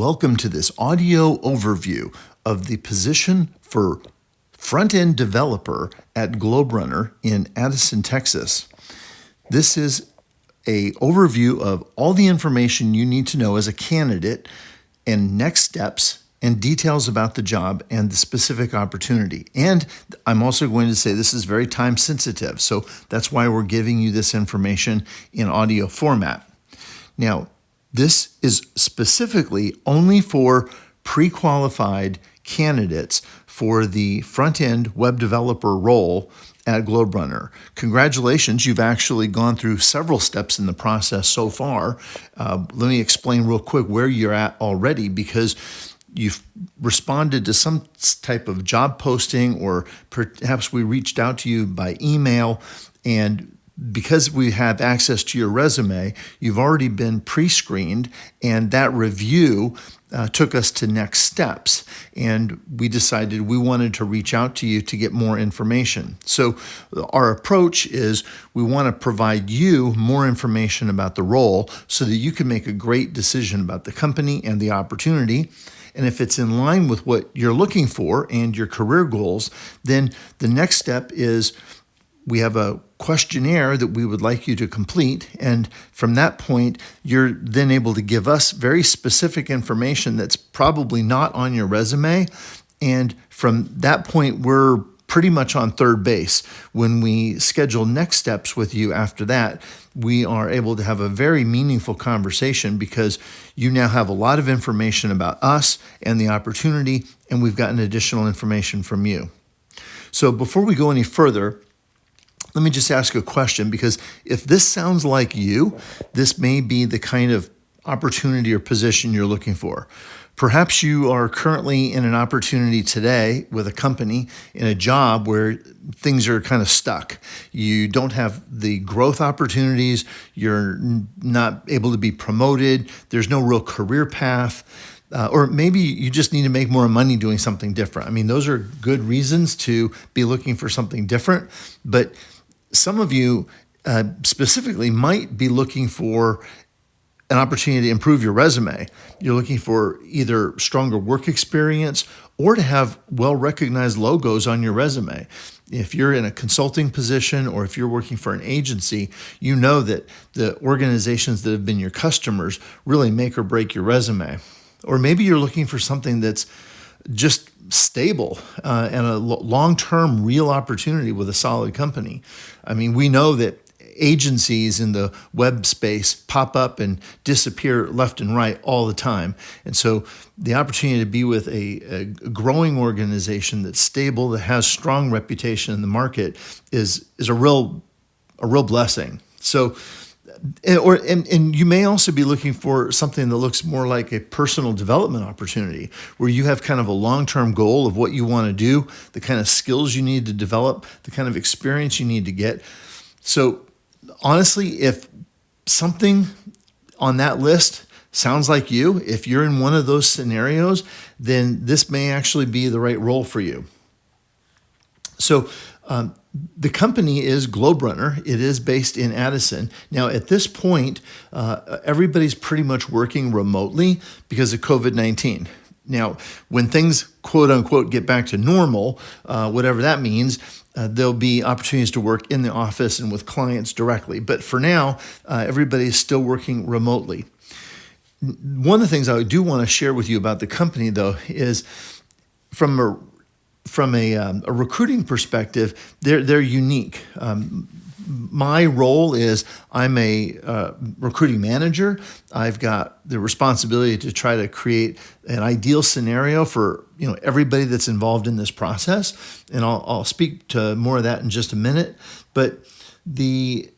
welcome to this audio overview of the position for front-end developer at GlobeRunner in Addison, Texas. This is an overview of all the information you need to know as a candidate and next steps and details about the job and the specific opportunity. And I'm also going to say this is very time sensitive, so that's why we're giving you this information in audio format. Now, this is specifically only for pre-qualified candidates for the front-end web developer role at GlobeRunner. Congratulations, you've actually gone through several steps in the process so far. Let me explain real quick where you're at already, because you've responded to some type of job posting, or perhaps we reached out to you by email, and because we have access to your resume, you've already been pre-screened, and that review took us to next steps. And we decided we wanted to reach out to you to get more information. So our approach is we want to provide you more information about the role so that you can make a great decision about the company and the opportunity. And if it's in line with what you're looking for and your career goals, then the next step is we have a questionnaire that we would like you to complete. And from that point, you're then able to give us very specific information that's probably not on your resume. And from that point, we're pretty much on third base. When we schedule next steps with you after that, we are able to have a very meaningful conversation because you now have a lot of information about us and the opportunity, and we've gotten additional information from you. So before we go any further, let me just ask a question, because if this sounds like you, this may be the kind of opportunity or position you're looking for. Perhaps you are currently in an opportunity today with a company in a job where things are kind of stuck. You don't have the growth opportunities. You're not able to be promoted. There's no real career path. Or maybe you just need to make more money doing something different. I mean, those are good reasons to be looking for something different. But some of you specifically might be looking for an opportunity to improve your resume. You're looking for either stronger work experience or to have well-recognized logos on your resume. If you're in a consulting position or if you're working for an agency, you know that the organizations that have been your customers really make or break your resume. Or maybe you're looking for something that's just stable and a long-term real opportunity with a solid company. I mean, we know that agencies in the web space pop up and disappear left and right all the time. And so the opportunity to be with a growing organization that's stable, that has strong reputation in the market is a real blessing. So and you may also be looking for something that looks more like a personal development opportunity, where you have kind of a long-term goal of what you want to do, the kind of skills you need to develop, the kind of experience you need to get. So honestly, if something on that list sounds like you, if you're in one of those scenarios, then this may actually be the right role for you. So the company is GlobeRunner. It is based in Addison. Now, at this point, everybody's pretty much working remotely because of COVID-19. Now, when things, quote unquote, get back to normal, whatever that means, there'll be opportunities to work in the office and with clients directly. But for now, everybody is still working remotely. One of the things I do want to share with you about the company, though, is from a recruiting perspective, they're unique. My role is I'm a recruiting manager. I've got the responsibility to try to create an ideal scenario for everybody that's involved in this process, and I'll speak to more of that in just a minute. But the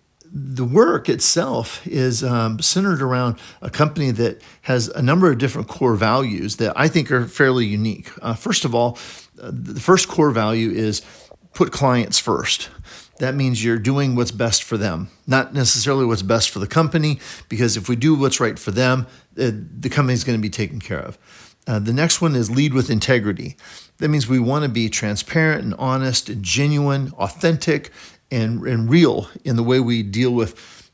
work itself is centered around a company that has a number of different core values that I think are fairly unique. First of all, the first core value is put clients first. That means you're doing what's best for them, not necessarily what's best for the company, because if we do what's right for them, the company's going to be taken care of. The next one is lead with integrity. That means we want to be transparent and honest and genuine, authentic, and real in the way we deal with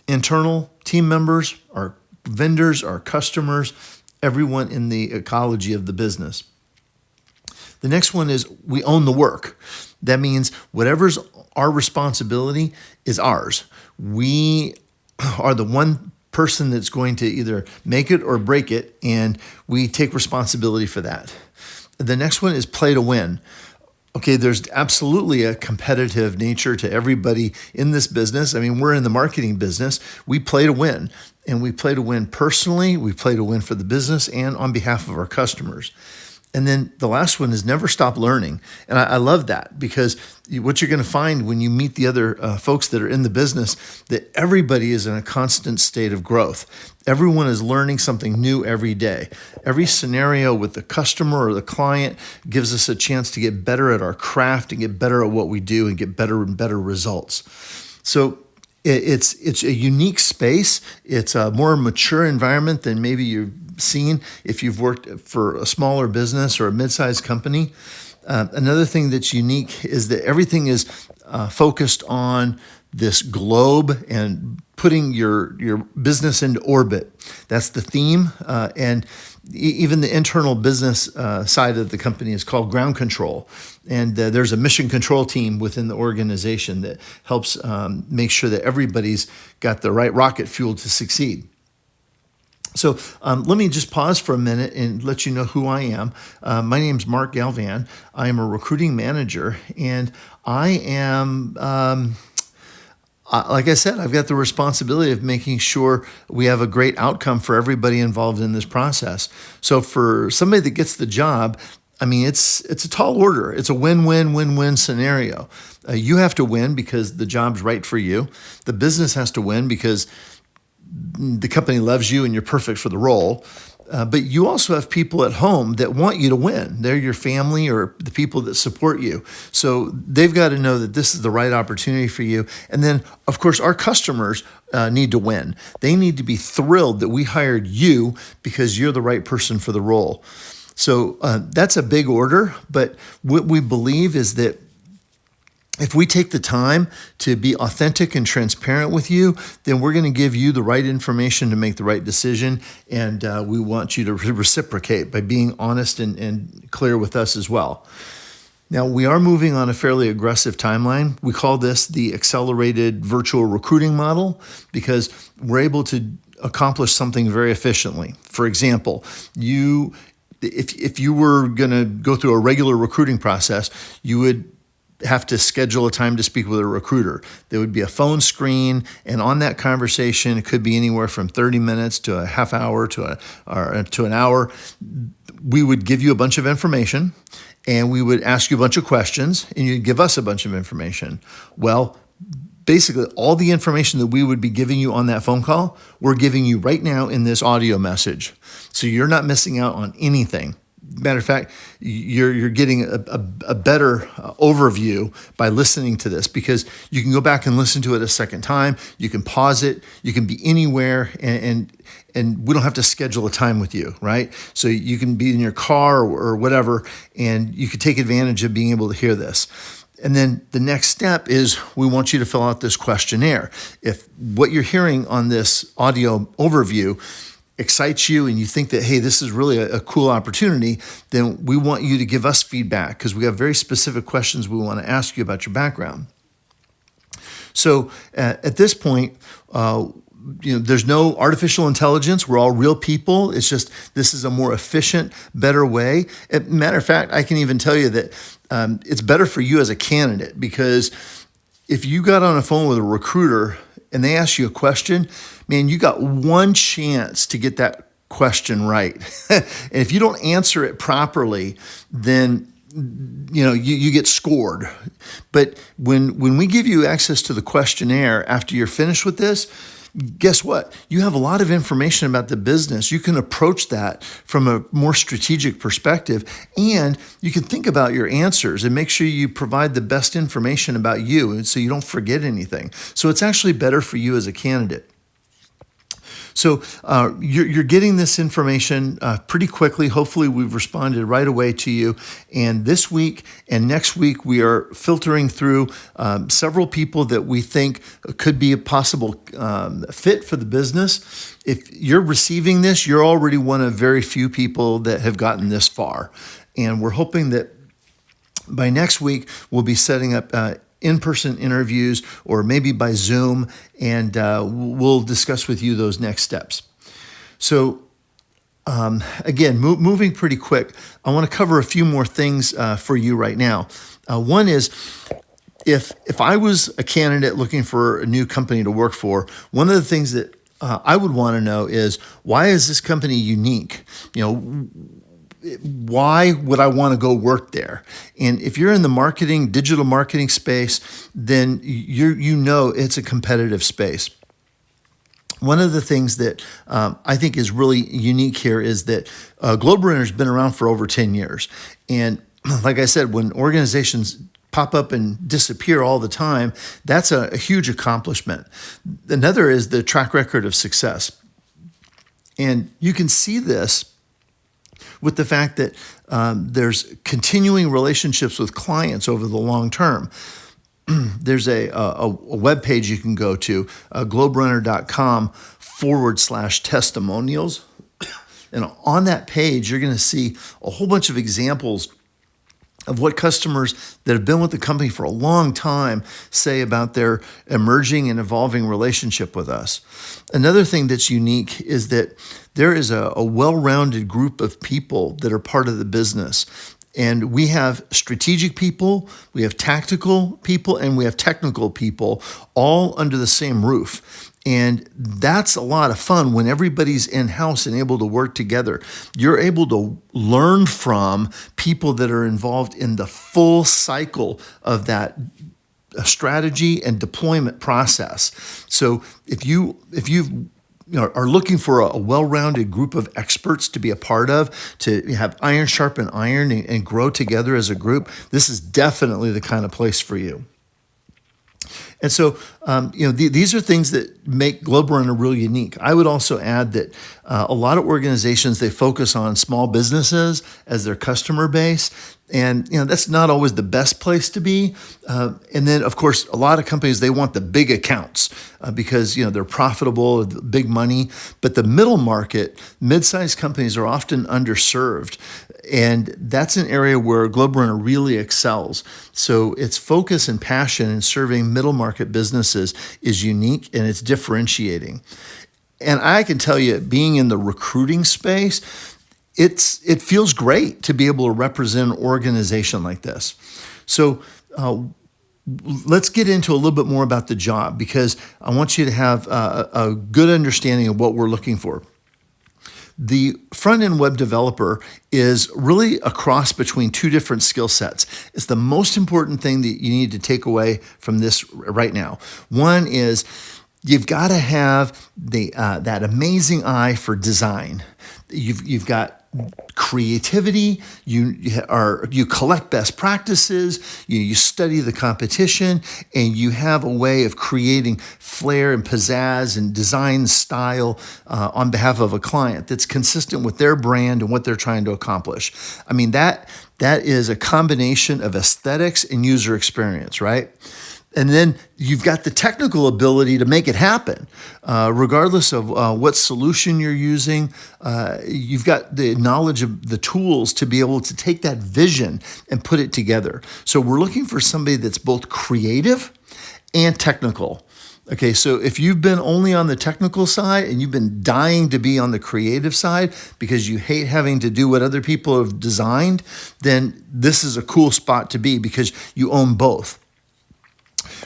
internal team members, our vendors, our customers, everyone in the ecology of the business. The next one is we own the work. That means whatever's our responsibility is ours. We are the one person that's going to either make it or break it, and we take responsibility for that. The next one is play to win. Okay, there's absolutely a competitive nature to everybody in this business. I mean, we're in the marketing business. We play to win, and we play to win personally. We play to win for the business and on behalf of our customers. And then the last one is never stop learning. And I love that, because what you're going to find when you meet the other folks that are in the business, that everybody is in a constant state of growth. Everyone is learning something new every day. Every scenario with the customer or the client gives us a chance to get better at our craft and get better at what we do and get better and better results. So it's a unique space. It's a more mature environment than maybe you've seen if you've worked for a smaller business or a mid-sized company. Another thing that's unique is that everything is focused on this globe and putting your business into orbit. That's the theme. And even the internal business side of the company is called ground control. And there's a mission control team within the organization that helps make sure that everybody's got the right rocket fuel to succeed. So let me just pause for a minute and let you know who I am. My name's Mark Galvan. I am a recruiting manager, and I am, like I said, I've got the responsibility of making sure we have a great outcome for everybody involved in this process. So for somebody that gets the job, I mean, it's a tall order. It's a win-win scenario. You have to win because the job's right for you. The business has to win because the company loves you and you're perfect for the role. But you also have people at home that want you to win. They're your family or the people that support you. So they've got to know that this is the right opportunity for you. And then, of course, our customers need to win. They need to be thrilled that we hired you because you're the right person for the role. So that's a big order. But what we believe is that if we take the time to be authentic and transparent with you, then we're going to give you the right information to make the right decision. And we want you to reciprocate by being honest and clear with us as well. Now, we are moving on a fairly aggressive timeline. We call this the accelerated virtual recruiting model because we're able to accomplish something very efficiently. For example, if you were going to go through a regular recruiting process, you would have to schedule a time to speak with a recruiter. There would be a phone screen, and on that conversation, it could be anywhere from 30 minutes to a half hour to an hour. We would give you a bunch of information, and we would ask you a bunch of questions, and you'd give us a bunch of information. Well, basically, all the information that we would be giving you on that phone call, we're giving you right now in this audio message. So you're not missing out on anything. Matter of fact, you're getting a better overview by listening to this, because you can go back and listen to it a second time. You can pause it. You can be anywhere, and we don't have to schedule a time with you, right? So you can be in your car or whatever, and you can take advantage of being able to hear this. And then the next step is we want you to fill out this questionnaire. If what you're hearing on this audio overview excites you and you think that, hey, this is really a cool opportunity, then we want you to give us feedback, because we have very specific questions we want to ask you about your background. So at this point, there's no artificial intelligence. We're all real people. It's just this is a more efficient, better way. Matter of fact, I can even tell you that it's better for you as a candidate, because if you got on a phone with a recruiter and they ask you a question, man, you got one chance to get that question right. And if you don't answer it properly, then you get scored. But when we give you access to the questionnaire after you're finished with this, guess what? You have a lot of information about the business. You can approach that from a more strategic perspective, and you can think about your answers and make sure you provide the best information about you, and so you don't forget anything. So it's actually better for you as a candidate. So you're getting this information pretty quickly. Hopefully we've responded right away to you. And this week and next week, we are filtering through several people that we think could be a possible fit for the business. If you're receiving this, you're already one of very few people that have gotten this far. And we're hoping that by next week, we'll be setting up in-person interviews or maybe by Zoom, and we'll discuss with you those next steps. So again, moving pretty quick, I want to cover a few more things for you right now. One is, if I was a candidate looking for a new company to work for, one of the things that I would want to know is, why is this company unique? Why would I want to go work there? And if you're in the digital marketing space, then you know it's a competitive space. One of the things that I think is really unique here is that GlobeRunner's been around for over 10 years. And like I said, when organizations pop up and disappear all the time, that's a huge accomplishment. Another is the track record of success. And you can see this with the fact that there's continuing relationships with clients over the long term. There's a web page you can go to, globerunner.com/testimonials. And on that page, you're going to see a whole bunch of examples of what customers that have been with the company for a long time say about their emerging and evolving relationship with us. Another thing that's unique is that there is a well-rounded group of people that are part of the business. And we have strategic people, we have tactical people, and we have technical people all under the same roof. And that's a lot of fun when everybody's in-house and able to work together. You're able to learn from people that are involved in the full cycle of that strategy and deployment process. So if you are looking for a well-rounded group of experts to be a part of, to have iron sharpen iron and grow together as a group, this is definitely the kind of place for you. And so, these are things that make GlobeRunner real unique. I would also add that a lot of organizations, they focus on small businesses as their customer base. And, that's not always the best place to be. And then, of course, a lot of companies, they want the big accounts because, they're profitable, big money. But the middle market, mid-sized companies are often underserved. And that's an area where GlobeRunner really excels. So its focus and passion in serving middle market businesses is unique and it's differentiating. And I can tell you, being in the recruiting space, it feels great to be able to represent an organization like this. So let's get into a little bit more about the job, because I want you to have a good understanding of what we're looking for. The front-end web developer is really a cross between two different skill sets. It's the most important thing that you need to take away from this right now. One is you've got to have that amazing eye for design. You've got creativity, you collect best practices, you study the competition, and you have a way of creating flair and pizzazz and design style on behalf of a client that's consistent with their brand and what they're trying to accomplish. I mean, that is a combination of aesthetics and user experience, right? And then you've got the technical ability to make it happen. Regardless of what solution you're using, you've got the knowledge of the tools to be able to take that vision and put it together. So we're looking for somebody that's both creative and technical. Okay, so if you've been only on the technical side and you've been dying to be on the creative side because you hate having to do what other people have designed, then this is a cool spot to be because you own both.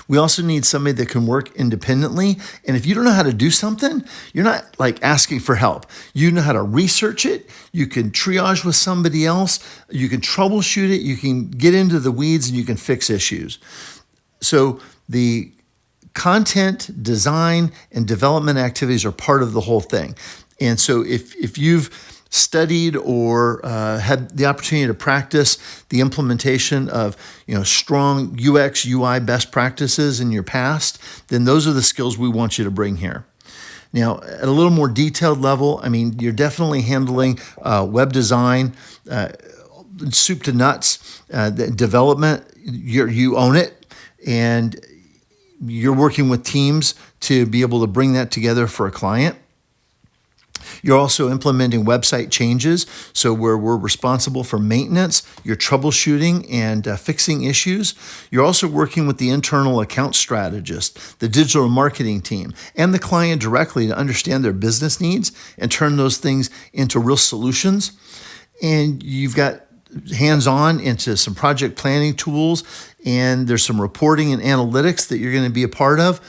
We also need somebody that can work independently. And if you don't know how to do something, you're not like asking for help. You know how to research it. You can triage with somebody else. You can troubleshoot it. You can get into the weeds and you can fix issues. So the content, design, and development activities are part of the whole thing. And so if you've studied or had the opportunity to practice the implementation of strong UX, UI best practices in your past, then those are the skills we want you to bring here. Now, at a little more detailed level, I mean, you're definitely handling web design, soup to nuts, the development. You own it, and you're working with teams to be able to bring that together for a client. You're also implementing website changes, so where we're responsible for maintenance, you're troubleshooting and fixing issues. You're also working with the internal account strategist, the digital marketing team, and the client directly to understand their business needs and turn those things into real solutions. And you've got hands-on into some project planning tools, and there's some reporting and analytics that you're going to be a part of.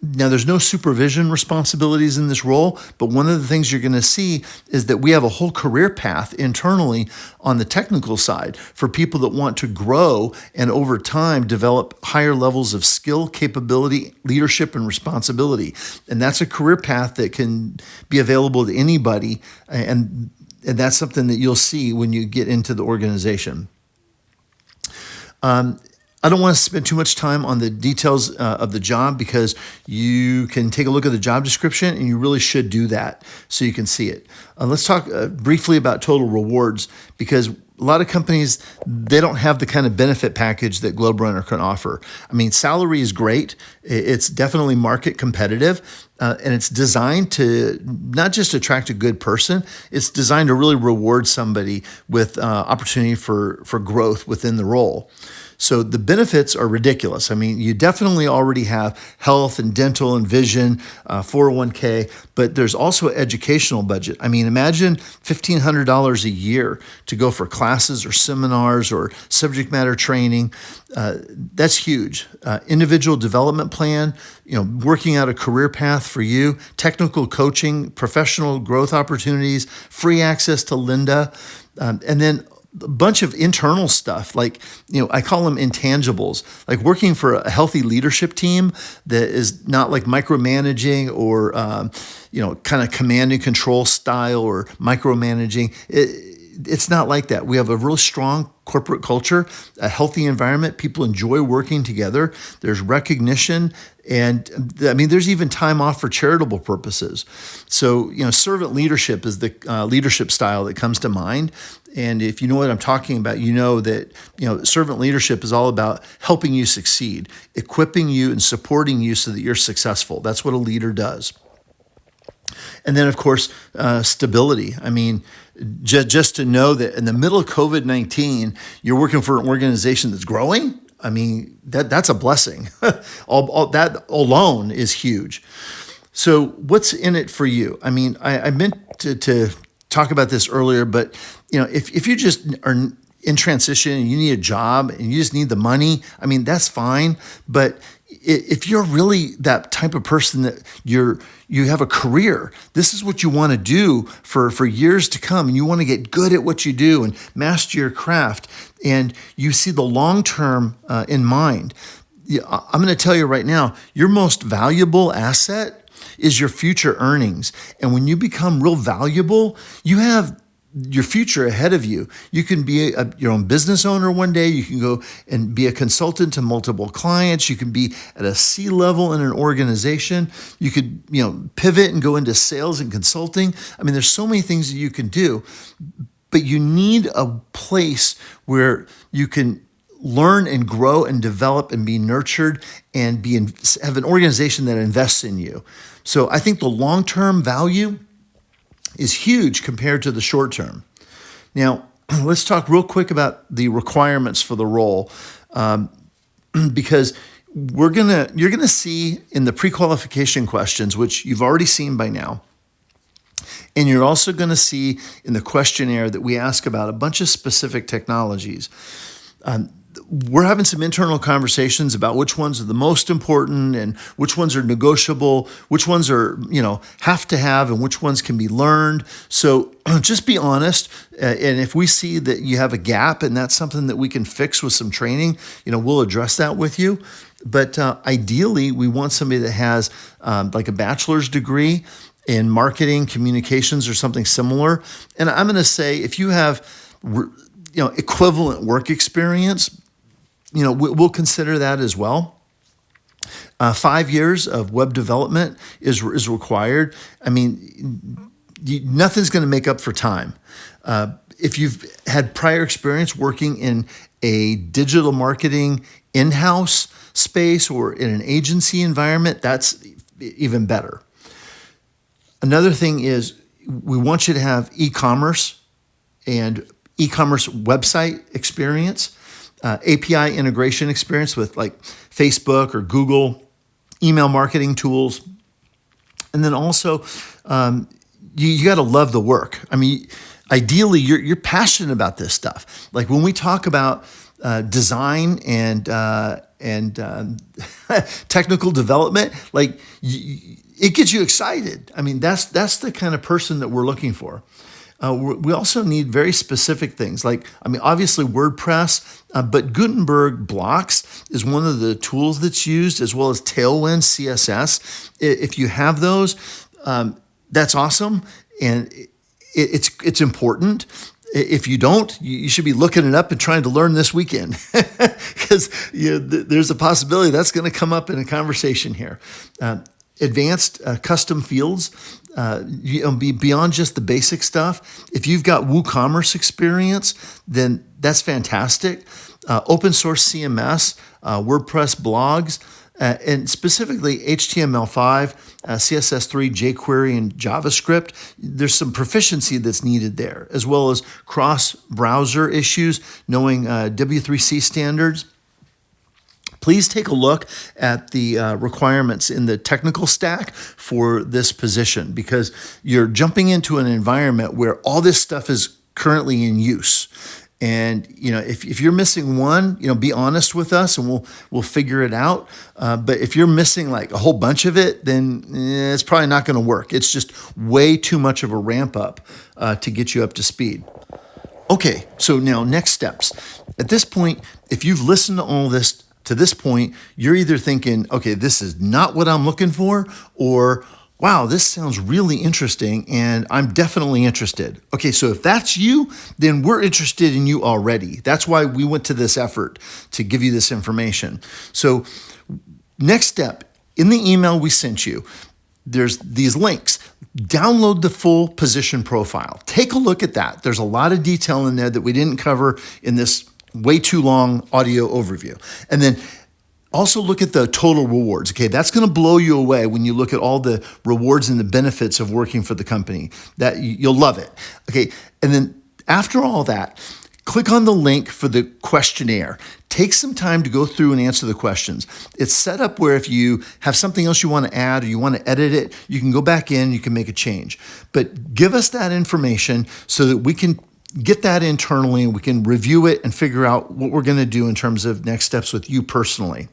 Now, there's no supervision responsibilities in this role, but one of the things you're going to see is that we have a whole career path internally on the technical side for people that want to grow and over time develop higher levels of skill, capability, leadership, and responsibility. And that's a career path that can be available to anybody, and that's something that you'll see when you get into the organization. I don't want to spend too much time on the details of the job because you can take a look at the job description, and you really should do that so you can see it. Let's talk briefly about total rewards, because a lot of companies, they don't have the kind of benefit package that Globe Runner can offer. I mean, salary is great. It's definitely market competitive, and it's designed to not just attract a good person, it's designed to really reward somebody with opportunity for growth within the role. So the benefits are ridiculous. I mean, you definitely already have health and dental and vision, 401k, but there's also an educational budget. I mean, imagine $1,500 a year to go for classes or seminars or subject matter training. That's huge. Individual development plan, working out a career path for you, technical coaching, professional growth opportunities, free access to Linda, and then a bunch of internal stuff, like, I call them intangibles, like working for a healthy leadership team that is not like micromanaging or, kind of command and control style or micromanaging. It's not like that. We have a really strong corporate culture, a healthy environment. People enjoy working together. There's recognition. And I mean, there's even time off for charitable purposes. So, servant leadership is the leadership style that comes to mind. And if you know what I'm talking about, you know that, servant leadership is all about helping you succeed, equipping you and supporting you so that you're successful. That's what a leader does. And then, of course, stability. I mean, just to know that in the middle of COVID-19, you're working for an organization that's growing. I mean, that's a blessing. all that alone is huge. So what's in it for you? I mean, I meant to talk about this earlier, but if you just are in transition and you need a job and you just need the money, I mean, that's fine. But if you're really that type of person that you have a career, this is what you want to do for years to come, and you want to get good at what you do and master your craft, and you see the long term in mind, I'm going to tell you right now, your most valuable asset is your future earnings. And when you become real valuable, you have your future ahead of you. You can be your own business owner one day. You can go and be a consultant to multiple clients. You can be at a C-level in an organization. You could, pivot and go into sales and consulting. I mean, there's so many things that you can do, but you need a place where you can learn and grow and develop and be nurtured and have an organization that invests in you. So I think the long-term value is huge compared to the short term. Now, let's talk real quick about the requirements for the role, because you're gonna see in the pre-qualification questions, which you've already seen by now, and you're also gonna see in the questionnaire that we ask about a bunch of specific technologies. We're having some internal conversations about which ones are the most important and which ones are negotiable, which ones are, have to have, and which ones can be learned. So just be honest. And if we see that you have a gap and that's something that we can fix with some training, we'll address that with you. But ideally, we want somebody that has like a bachelor's degree in marketing, communications, or something similar. And I'm going to say if you have equivalent work experience, we'll consider that as well. 5 years of web development is required. I mean, nothing's going to make up for time. If you've had prior experience working in a digital marketing in-house space or in an agency environment, that's even better. Another thing is we want you to have e-commerce and e-commerce website experience, API integration experience with like Facebook or Google, email marketing tools. And then also, you got to love the work. I mean, ideally, you're passionate about this stuff. Like when we talk about design and technical development, like it gets you excited. I mean, that's the kind of person that we're looking for. We also need very specific things like, I mean, obviously WordPress, but Gutenberg blocks is one of the tools that's used, as well as Tailwind CSS. If you have those, that's awesome, and it's important. If you don't, you should be looking it up and trying to learn this weekend, because there's a possibility that's going to come up in a conversation here. Advanced custom fields, beyond just the basic stuff. If you've got WooCommerce experience, then that's fantastic. Open source CMS, WordPress blogs, and specifically HTML5, CSS3, jQuery, and JavaScript. There's some proficiency that's needed there, as well as cross-browser issues, knowing W3C standards. Please take a look at the requirements in the technical stack for this position, because you're jumping into an environment where all this stuff is currently in use. And if you're missing one, be honest with us, and we'll figure it out. But if you're missing like a whole bunch of it, then it's probably not going to work. It's just way too much of a ramp up to get you up to speed. Okay, so now next steps. At this point, if you've listened to all this to this point, you're either thinking, okay, this is not what I'm looking for, or wow, this sounds really interesting and I'm definitely interested. Okay, so if that's you, then we're interested in you already. That's why we went to this effort to give you this information. So next step, in the email we sent you, there's these links. Download the full position profile. Take a look at that. There's a lot of detail in there that we didn't cover in this way too long audio overview. And then also look at the total rewards. Okay, that's going to blow you away when you look at all the rewards and the benefits of working for the company. That you'll love it. Okay, and then after all that, click on the link for the questionnaire. Take some time to go through and answer the questions. It's set up where if you have something else you want to add or you want to edit it, you can go back in, you can make a change. But give us that information so that we can get that internally and we can review it and figure out what we're going to do in terms of next steps with you personally.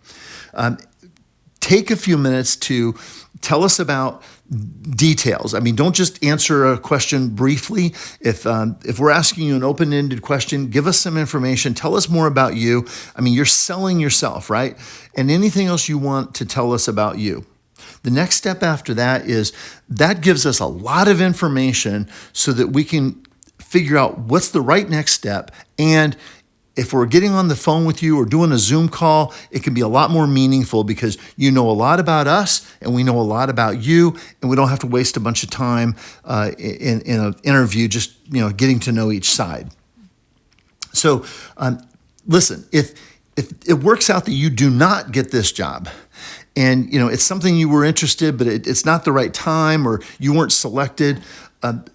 Take a few minutes to tell us about details. I mean, don't just answer a question briefly. If we're asking you an open-ended question, give us some information. Tell us more about you. I mean, you're selling yourself, right? And anything else you want to tell us about you. The next step after that is that gives us a lot of information so that we can figure out what's the right next step. And if we're getting on the phone with you or doing a Zoom call, it can be a lot more meaningful because you know a lot about us and we know a lot about you, and we don't have to waste a bunch of time in an interview just getting to know each side. So listen, if it works out that you do not get this job, and it's something you were interested, but it's not the right time or you weren't selected,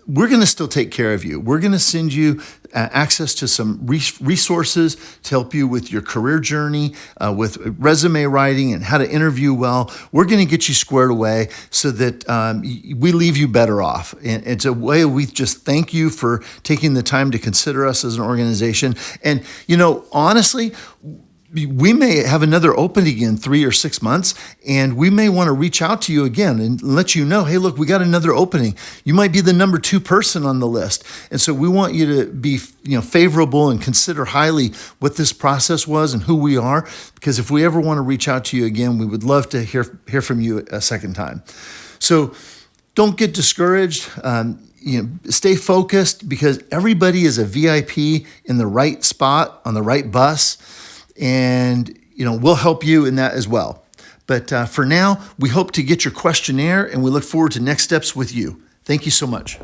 we're going to still take care of you. We're going to send you access to some resources to help you with your career journey, with resume writing and how to interview well. We're going to get you squared away so that we leave you better off. And it's a way we just thank you for taking the time to consider us as an organization. And, honestly, we may have another opening in 3 or 6 months, and we may want to reach out to you again and let you know, hey, look, we got another opening. You might be the number 2 person on the list. And so we want you to be favorable and consider highly what this process was and who we are, because if we ever want to reach out to you again, we would love to hear from you a second time. So don't get discouraged. Stay focused, because everybody is a VIP in the right spot on the right bus. And, we'll help you in that as well. But for now, we hope to get your questionnaire, and we look forward to next steps with you. Thank you so much.